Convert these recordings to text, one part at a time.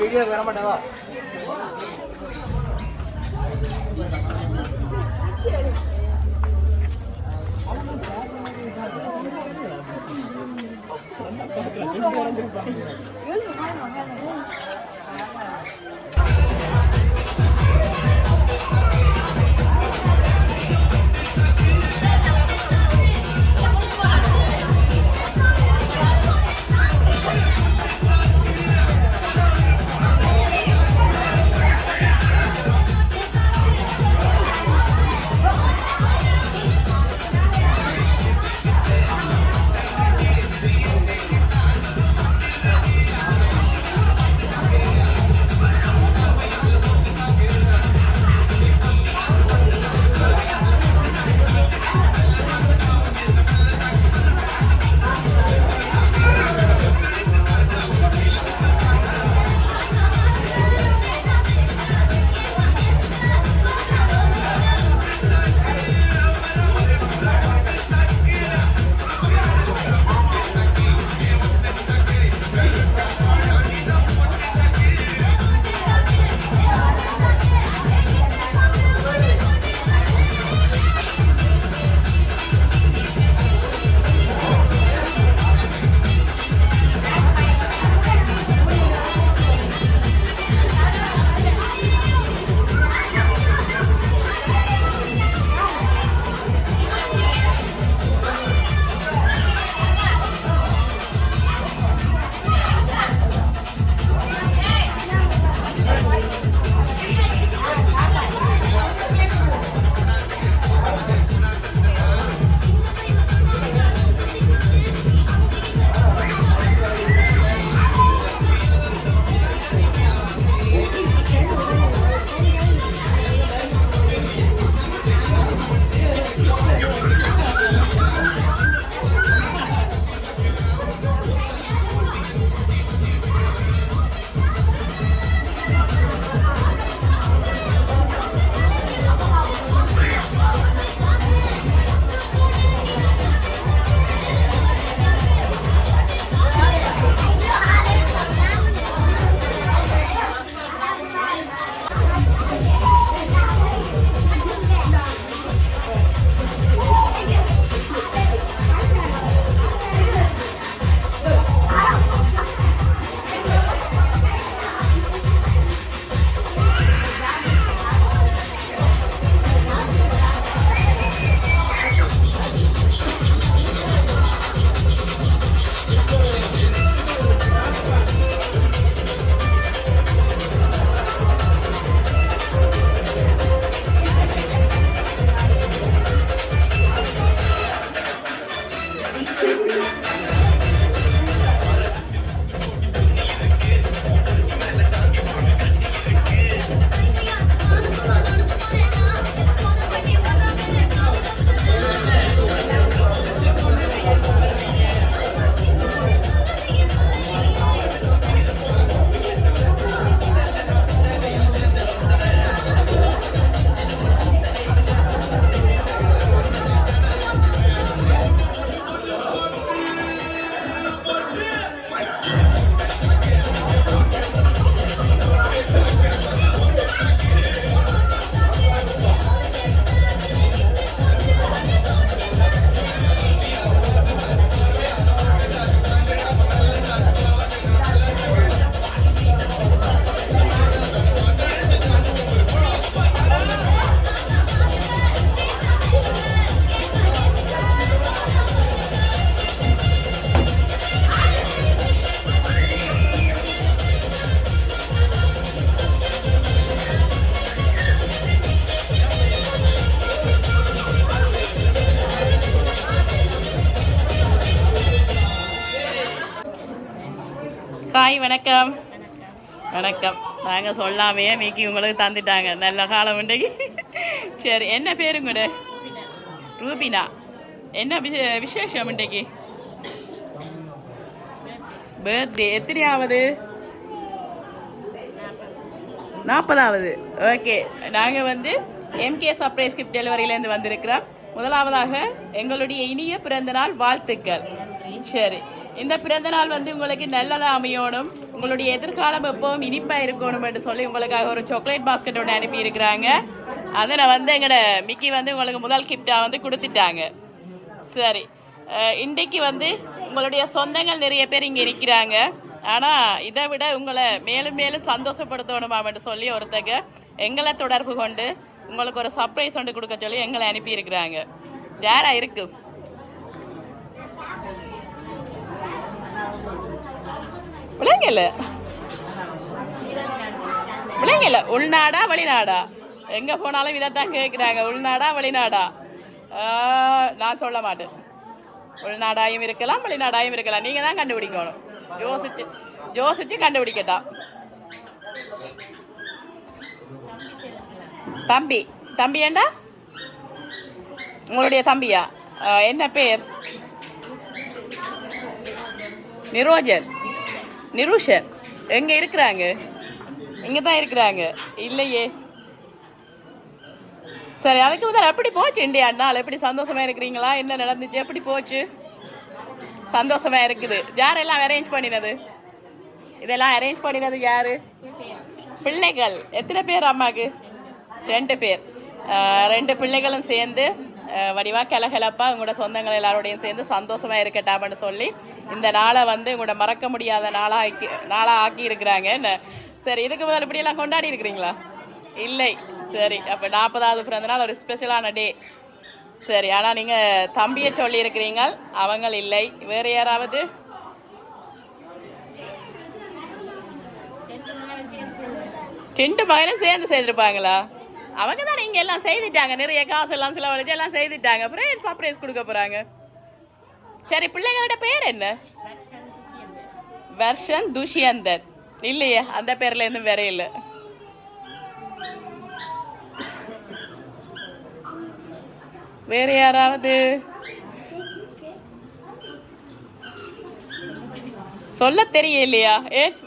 Video வர மாட்டேவா hi வணக்கம். வணக்கம். நாங்கள் சொல்லாமே மீக்கி உங்களுக்கு தந்துட்டாங்க நல்ல காலம் இன்றைக்கு. சரி, என்ன பேருங்கூட? ரூபினா. என்ன விசேஷம் இன்றைக்கு? பர்த்டே. எத்தனையாவது? 40வது. ஓகே, நாங்கள் வந்து எம்கே சர்ப்ரைஸ் கிஃப்ட் டெலிவரியிலேருந்து வந்திருக்கிறோம். முதலாவதாக எங்களுடைய இனிய பிறந்த நாள் வாழ்த்துக்கள். சரி, இந்த பிறந்த நாள் வந்து உங்களுக்கு நல்லதாக அமையணும், உங்களுடைய எதிர்காலம் எப்பவும் இனிப்பாக இருக்கணும் என்று சொல்லி உங்களுக்காக ஒரு சாக்லேட் பாஸ்கெட் ஒன்று அனுப்பி இருக்கிறாங்க. அதை வந்து எங்களோட மிக்கி வந்து உங்களுக்கு முதல் கிஃப்டாக வந்து கொடுத்துட்டாங்க. சரி, இன்றைக்கு வந்து உங்களுடைய சொந்தங்கள் நிறைய பேர் இங்கே இருக்கிறாங்க. ஆனால் இதை விட உங்களை மேலும் மேலும் சந்தோஷப்படுத்தணுமான்னு சொல்லி ஒருத்தங்க எங்களை தொடர்பு கொண்டு உங்களுக்கு ஒரு சர்ப்ரைஸ் ஒன்று கொடுக்க சொல்லி எங்களை அனுப்பியிருக்கிறாங்க. யாரா இருக்கு? விளங்கல விளங்கல. உள்நாடா வெளிநாடா? எங்கே போனாலும் இதைத்தான் கேட்குறாங்க. உள்நாடா வெளிநாடா? நான் சொல்ல மாட்டேன். உள்நாடாயும் இருக்கலாம் வெளிநாடாயும் இருக்கலாம். நீங்கள் தான் கண்டுபிடிக்கணும். யோசிச்சு கண்டுபிடிக்கட்டா. தம்பி ஏண்டா? உங்களுடைய தம்பியா? என்ன பேர்? நிருஷன். எங்கே இருக்கிறாங்க? இங்கே தான் இருக்கிறாங்க. இல்லையே. சரி, அதுக்கு முதல்ல எப்படி போச்சு இந்தியா நாள்? எப்படி சந்தோஷமா இருக்கிறீங்களா? என்ன நடந்துச்சு? எப்படி போச்சு? சந்தோஷமா இருக்குது. யாரெல்லாம் அரேஞ்ச் பண்ணினது? இதெல்லாம் அரேஞ்ச் பண்ணினது யாரு? பிள்ளைகள். எத்தனை பேர் அம்மாவுக்கு? 2 பேர். 2 பிள்ளைகளும் சேர்ந்து வடிவா கலகலப்பா உங்களோட சொந்தங்கள் எல்லாரோடையும் சேர்ந்து சந்தோஷமா இருக்கட்டாம்னு சொல்லி இந்த நாளை வந்து உங்களோட மறக்க முடியாத நாளாக ஆக்கி இருக்கிறாங்க. என்ன சரி, இதுக்கு முதல் இப்படியெல்லாம் கொண்டாடி இருக்கிறீங்களா? இல்லை. சரி, அப்போ 40வது பிறந்த நாள் ஒரு ஸ்பெஷலான டே. சரி, ஆனால் நீங்கள் தம்பியை சொல்லியிருக்கிறீங்க, அவங்க இல்லை. வேறு யாராவது? ரெண்டு மகனும் சேர்ந்து செய்திருப்பாங்களா? அவங்க தான் இங்கே எல்லாம் செய்துட்டாங்க. நிறைய காசு எல்லாம் செலவழிச்சு எல்லாம் செய்துட்டாங்க. அப்புறம் சர்ப்ரைஸ் கொடுக்க போகிறாங்க. சரி, பிள்ளைங்களோட பேர் என்ன? வர்ஷன், துஷ்யந்தர். இல்லையே, அந்த பேர்ல இருந்தும் வேற இல்லை. வேற யாராவது சொல்ல தெரியலையா?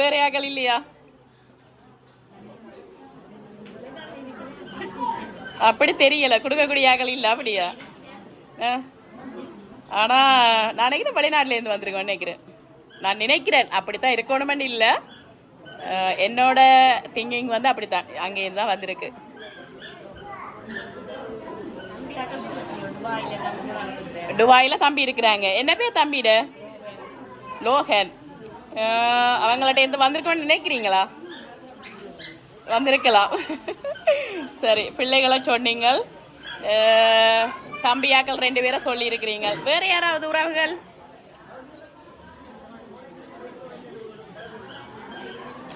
வேற யாக்கள் இல்லையா? அப்படி தெரியல. கொடுக்கக்கூடிய ஆக்கள் இல்லை. அப்படியா? ஆனா நான் நினைக்கிறேன் வெளிநாட்டுல இருந்து வந்திருக்கோன்னு நினைக்கிறேன். நான் நினைக்கிறேன் அப்படித்தான் இருக்கணும்னு இல்லை. என்னோட திங்கிங் வந்து அப்படித்தான், அங்கேருந்து தான் வந்திருக்கு. துபாயில் தம்பி இருக்கிறாங்க. என்ன பேர் தம்பிட? லோகன். அவங்கள்ட்ட இருந்து வந்திருக்கோன்னு நினைக்கிறீங்களா? வந்திருக்கலாம். சரி, பிள்ளைகளை சொன்னீங்க. தம்பியாக்கள் 2 பேரை சொல்லி இருக்கிறீங்க. வேற யாராவது உறவுகள்?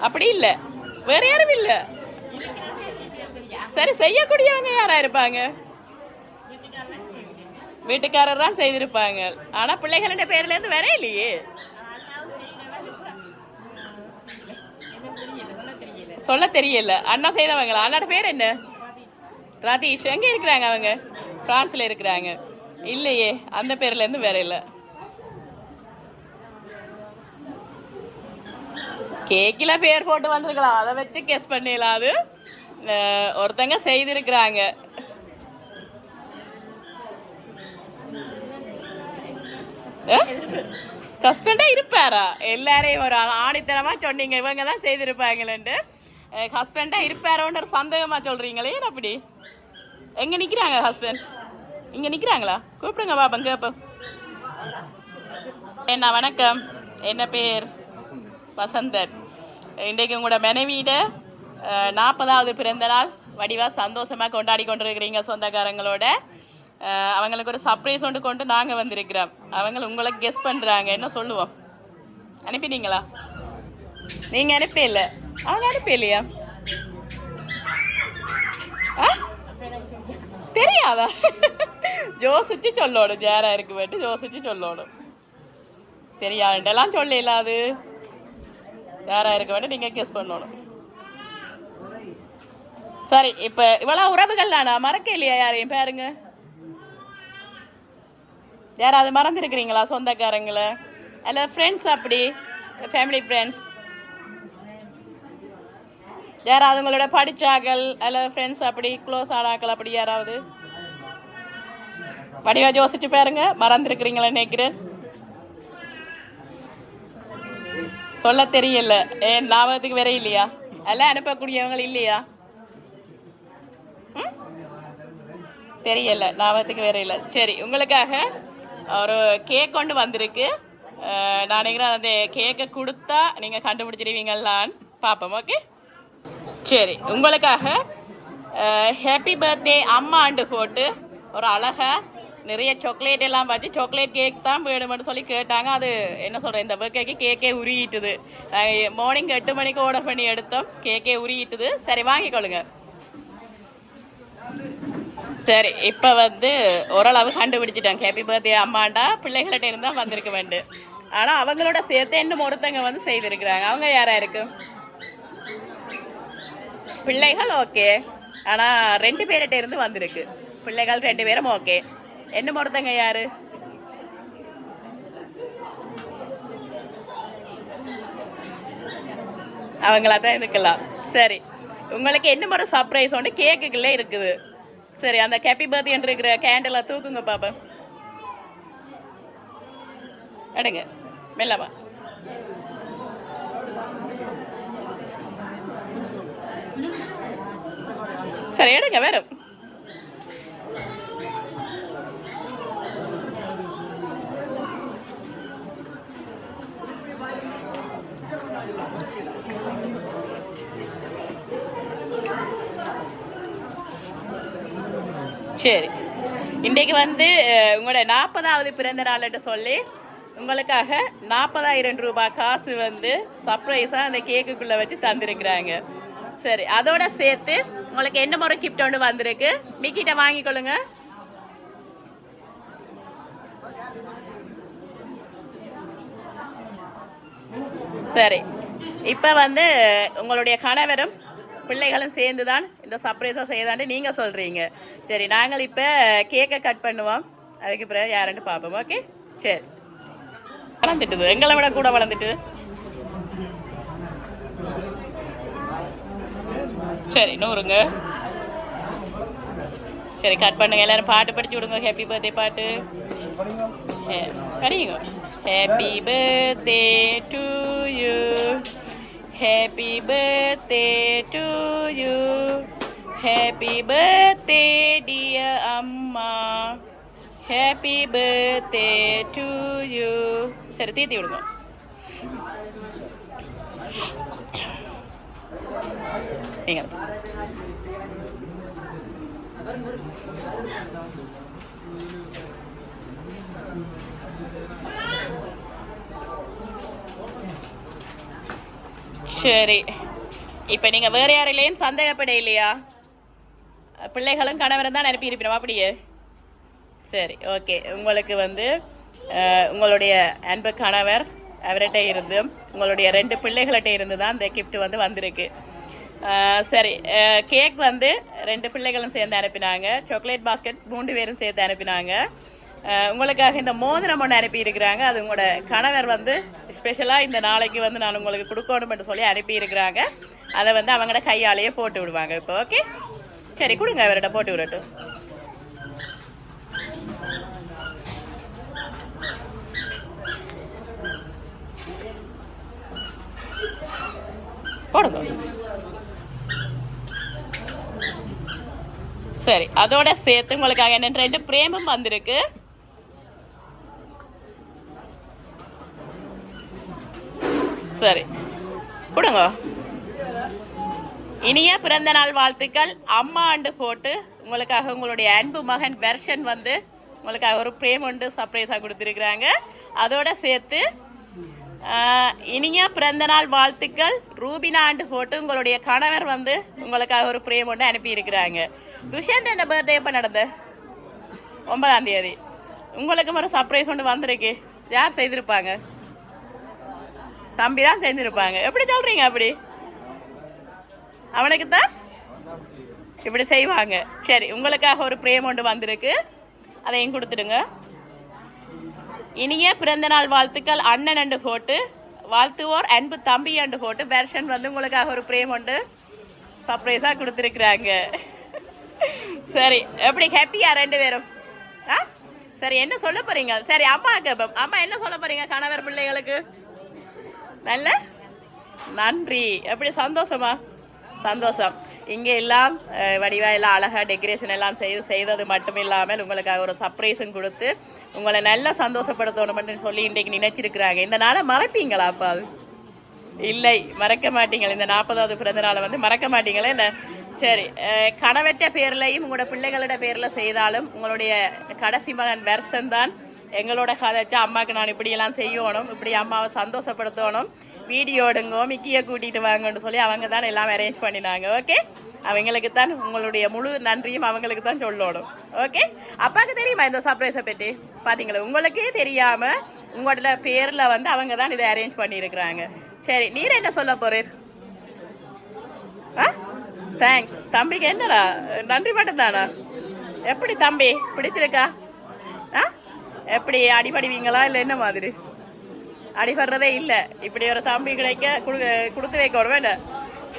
அப்படி இல்லை, வேற யாரும் இல்லை. சரி, செய்யக்கூடியவங்க யாரா இருப்பாங்க? வீட்டுக்காரர் தான் செய்திருப்பாங்க. ஆனா பிள்ளைகளோட பேர்ல இருந்து வேற இல்லையே. சொல்ல தெரியல. அண்ணா செய்தவங்களா? அண்ணாட பேர் என்ன? ரதீஷ். எங்க இருக்கிறாங்க அவங்க? பிரான்ஸ்ல இருக்கிறாங்க. இல்லையே, அந்த பேர்ல இருந்து வேற இல்லை. கேக்கில பேர் போட்டு வந்திருக்கலாம், அதை வச்சு கெஸ் பண்ணிடலாம். அது ஒருத்தங்க செய்திருக்கிறாங்க. ஹஸ்பண்டா இருப்பாரா? எல்லாரையும் ஒரு ஆணித்தனமா சொன்னீங்க, இவங்க தான் செய்திருப்பாங்களேன்ட்டு. ஹஸ்பண்டா இருப்பாரோன்னு ஒரு சந்தேகமா சொல்றீங்களே, அப்படி? எங்க நிக்கிறாங்க ஹஸ்பண்ட்? இங்க நிக்கிறாங்களா? கூப்பிடுங்க பாப்பா, கேப்போம். என்ன? வணக்கம். என்ன பேர்? வசந்தன். இன்றைக்கு உங்களோட மனைவியிட 40வது பிறந்த நாள் வடிவா சந்தோஷமா கொண்டாடி கொண்டிருக்கிறீங்க சொந்தக்காரங்களோட. அவங்களுக்கு ஒரு சர்ப்ரைஸ் ஒன்று கொண்டு நாங்கள் வந்திருக்கிறோம். அவங்க உங்களை கெஸ் பண்ணுறாங்க. என்ன சொல்லுவோம்? அனுப்பினீங்களா? நீங்கள் அனுப்ப இல்லை, அவங்க அனுப்ப இல்லையா? தெரியாதா? யோசிச்சு சொல்லணும். ஜேரா இருக்கு போயிட்டு யோசிச்சு சொல்லணும். தெரியாதுண்டெல்லாம் சொல்லல. அது யாரா இருக்க வேண்டிய நீங்கள் கெஸ் பண்ணணும். சரி, இப்போ இவ்வளோ உறவுகள் நான் மறக்க இல்லையா யாரையும்? பாருங்க, யாராவது மறந்துருக்கிறீங்களா? சொந்தக்காரங்களை அல்ல ஃப்ரெண்ட்ஸ்? அப்படி ஃபேமிலி ஃப்ரெண்ட்ஸ் யாராவது உங்களோட படித்தாக்கள் அல்ல ஃப்ரெண்ட்ஸ் அப்படி க்ளோஸ் ஆனாக்கள் அப்படி யாராவது? வடிவா யோசிச்சு பாருங்க. மறந்துருக்கிறீங்களா நினைக்கிறேன். சொல்ல தெரியல. ஏன் ஞாபகத்துக்கு வேற இல்லையா? எல்லாம் அனுப்பக்கூடியவங்க இல்லையா? தெரியல, ஞாபகத்துக்கு வேற இல்லை. சரி, உங்களுக்காக ஒரு கேக் கொண்டு வந்திருக்கு. நான் நினைக்கிறேன் அந்த கேக்கை கொடுத்தா நீங்கள் கண்டுபிடிச்சிருவீங்களான்னு பார்ப்போம். ஓகே, சரி. உங்களுக்காக ஹாப்பி பர்த்டே அம்மாண்டு போட்டு ஒரு அழகா நிறைய சாக்லேட் எல்லாம் வச்சு சாக்லேட் கேக் தான் வேணுமென்னு சொல்லி கேட்டாங்க. அது என்ன சொல்கிறேன், இந்த பர்த்டேக்கு கேக்கே உருகிட்டுது. மார்னிங் 8 மணிக்கு ஆர்டர் பண்ணி எடுத்தோம், கேக்கே உருகிட்டுது. சரி, வாங்கிக்கொள்ளுங்க. சரி, இப்போ வந்து ஓரளவு கண்டுபிடிச்சிட்டாங்க. ஹாப்பி பர்த்டே அம்மாண்டா பிள்ளைகள்கிட்ட இருந்தால் வந்திருக்க வேண்டும். ஆனால் அவங்களோட சேர்த்து இன்னும் ஒருத்தங்க வந்து செய்திருக்கிறாங்க. அவங்க யாரா இருக்கு? பிள்ளைகள் ஓகே, ஆனால் 2 பேர்கிட்ட இருந்து வந்திருக்கு. பிள்ளைகள் 2 பேரும் ஓகே. இன்னும் ஒருத்தங்க யாரு? அவங்களா தான் இருக்கலாம். சரி, உங்களுக்கு இன்னும் ஒரு சர்ப்ரைஸ் ஒன்று கேக்குக்குள்ளே இருக்குது. சரி, அந்த ஹாப்பி பர்த்டே இருக்கிற கேண்டலை தூக்குங்க பாப்பா. எடுங்க மெல்லமா. சரி, எடுங்க வேற. சரி, இன்றைக்கு வந்து உங்களோட 40வது பிறந்த நாள்ட்டு சொல்லி உங்களுக்காக 40,000 ரூபாய் காசு வந்து சர்ப்ரைஸாக அந்த கேக்குக்குள்ளே வச்சு தந்திருக்கிறாங்க. சரி, அதோட சேர்த்து உங்களுக்கு என்ன முறை கிஃப்ட் ஒன்று வந்திருக்கு. மிக்கிட்ட வாங்கிக்கொள்ளுங்க. சரி, இப்போ வந்து உங்களுடைய கணவரும் பிள்ளைகளும் சேர்ந்து தான் இந்த சர்ப்ரைஸாக செய்தாண்டு நீங்கள் சொல்கிறீங்க. சரி, நாங்கள் இப்போ கேக்கை கட் பண்ணுவோம். அதுக்கு பிறகு யாருன்னு பார்ப்போம். ஓகே, சரி. வளர்ந்துட்டுது, எங்களை விட கூட வளர்ந்துட்டு. சரி, நூறுங்க. சரி, கட் பண்ணுங்க. எல்லாரும் பாட்டு படிச்சு விடுங்க. ஹாப்பி பர்த்டே பாட்டு படிங்க. Happy birthday to you, happy birthday to you, happy birthday dear அம்மா, ஹாப்பி பர்த்டே டு யூ. சரி, தீத்தி விடுங்க. நீங்கள் சரி, இப்போ நீங்கள் வேறு யாரிலையும் சந்தேகப்பட இல்லையா? பிள்ளைகளும் கணவரும் தான் அனுப்பியிருப்பினோம் அப்படியே? சரி, ஓகே. உங்களுக்கு வந்து உங்களுடைய அன்பு கணவர் அவர்கிட்ட இருந்து உங்களுடைய 2 பிள்ளைகள்கிட்ட இருந்து தான் இந்த கிஃப்ட் வந்து வந்திருக்கு. சரி, கேக் வந்து 2 பிள்ளைகளும் சேர்ந்து அனுப்பினாங்க. சாக்லேட் பாஸ்கெட் 3 பேரும் சேர்த்து அனுப்பினாங்க. உங்களுக்காக இந்த மோதிரம் ஒன்று அனுப்பியிருக்கிறாங்க. அது உங்களோட கணவர் வந்து ஸ்பெஷலாக இந்த நாளைக்கு வந்து நான் உங்களுக்கு கொடுக்கணும்னு சொல்லி அனுப்பியிருக்கிறாங்க. அதை வந்து அவங்களோட கையாலேயே போட்டு விடுவாங்க இப்போ. ஓகே, சரி, கொடுங்க, அவர்கிட்ட போட்டு விடட்டும். போடுங்க. சரி, அதோட சேர்த்து உங்களுக்காக என்ன 2 பிரேமும் வந்திருக்கு. சரி, கொடுங்க. இனிய பிறந்த நாள் வாழ்த்துக்கள் அம்மா ஆண்டு போட்டு உங்களுக்காக உங்களுடைய அன்பு மகன் வெர்ஷன் வந்து உங்களுக்காக ஒரு பிரேம் ஒன்று சர்ப்ரைஸாக கொடுத்துருக்குறாங்க. அதோட சேர்த்து இனிய பிறந்த நாள் வாழ்த்துக்கள் ரூபினா ஆண்டு போட்டு உங்களுடைய கணவர் வந்து உங்களுக்காக ஒரு பிரேம் ஒன்று அனுப்பியிருக்கிறாங்க. துஷந்த் என்ன பர்த்டே எப்போ நடந்த? 9ஆம் தேதி. உங்களுக்கு ஒரு சர்ப்ரைஸ் ஒன்று வந்திருக்கு. யார் செய்திருப்பாங்க? தம்பி தான் செய்திருப்பாங்க. எப்படி சொல்கிறீங்க? அப்படி அவனுக்கு தான் இப்படி செய்வாங்க. சரி, உங்களுக்காக ஒரு பிரேம் ஒன்று வந்திருக்கு, அதையும் கொடுத்துடுங்க. இனிய பிறந்த நாள் வாழ்த்துக்கள் அண்ணன் அண்டு போட்டு வாழ்த்துவோர் அன்பு தம்பி அண்டு போட்டு வெர்ஷன் வந்து உங்களுக்காக ஒரு பிரேம் ஒன்று சர்ப்ரைஸாக கொடுத்துருக்குறாங்க. சரி, எப்படி ஹாப்பியா 2 பேரும்? சரி, என்ன சொல்ல போறீங்க? சரி, அம்மா கேட்போம். அம்மா என்ன சொல்ல போறீங்க கணவர் பிள்ளைகளுக்கு? நல்ல நன்றி. எப்படி சந்தோஷமா? சந்தோஷம். இங்கே எல்லாம் வடிவாக எல்லாம் அழகாக டெக்கரேஷன் எல்லாம் செய்தது மட்டும் இல்லாமல் உங்களுக்காக ஒரு சர்ப்ரைஸும் கொடுத்து உங்களை நல்லா சந்தோஷப்படுத்தணும்னு சொல்லி இன்றைக்கு நினைச்சிருக்கிறாங்க. இந்த நாளை மறப்பீங்களா? அப்பா அது இல்லை, மறக்க மாட்டீங்களா? இந்த 40வது பிறந்த நாளை வந்து மறக்க மாட்டீங்களே என்ன? சரி, கணவற்ற பேர்லையும் உங்களோட பிள்ளைகளோட பேரில் செய்தாலும் உங்களுடைய கடைசி மகன் வருஷம் தான் எங்களோட கதைச்சா அம்மாவுக்கு நான் இப்படியெல்லாம் செய்யணும், இப்படி அம்மாவை சந்தோஷப்படுத்தணும், வீடியோ எடுங்கோ, மிக்கியை கூட்டிகிட்டு வாங்கன்னு சொல்லி அவங்க தான் எல்லாம் அரேஞ்ச் பண்ணினாங்க. ஓகே, அவங்களுக்கு தான் உங்களுடைய முழு நன்றியும் அவங்களுக்கு தான் சொல்லணும். ஓகே, அப்பாவுக்கு தெரியுமா இந்த சர்ப்ரைஸை பற்றி? பார்த்தீங்களா, உங்களுக்கே தெரியாமல் உங்களோட பேரில் வந்து அவங்க தான் இதை அரேஞ்ச் பண்ணியிருக்கிறாங்க. சரி, நீர் என்ன சொல்ல போகிறீர்? ஆ, தேங்க்ஸ். தம்பிக்கு என்னடா நன்றி மட்டும் தானா? எப்படி தம்பி பிடிச்சிருக்கா? ஆ, எப்படி அடிபடுவீங்களா இல்லை என்ன மாதிரி? அடிபடுறதே இல்லை. இப்படி ஒரு தம்பி கிடைக்க கொடுத்து வைக்கணும் வேண்டாம்.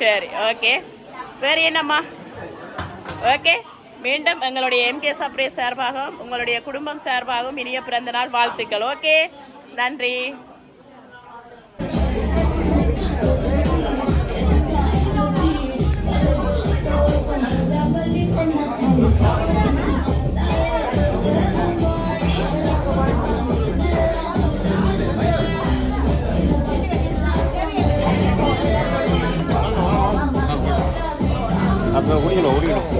சரி, ஓகே. வேறு என்னம்மா? ஓகே, மீண்டும் எங்களுடைய எம்கே சர்ப்ரைஸ் சார்பாகவும் உங்களுடைய குடும்பம் சார்பாகவும் இனிய பிறந்த நாள் வாழ்த்துக்கள். ஓகே, நன்றி. அப்போ ஓடிக்கணும்.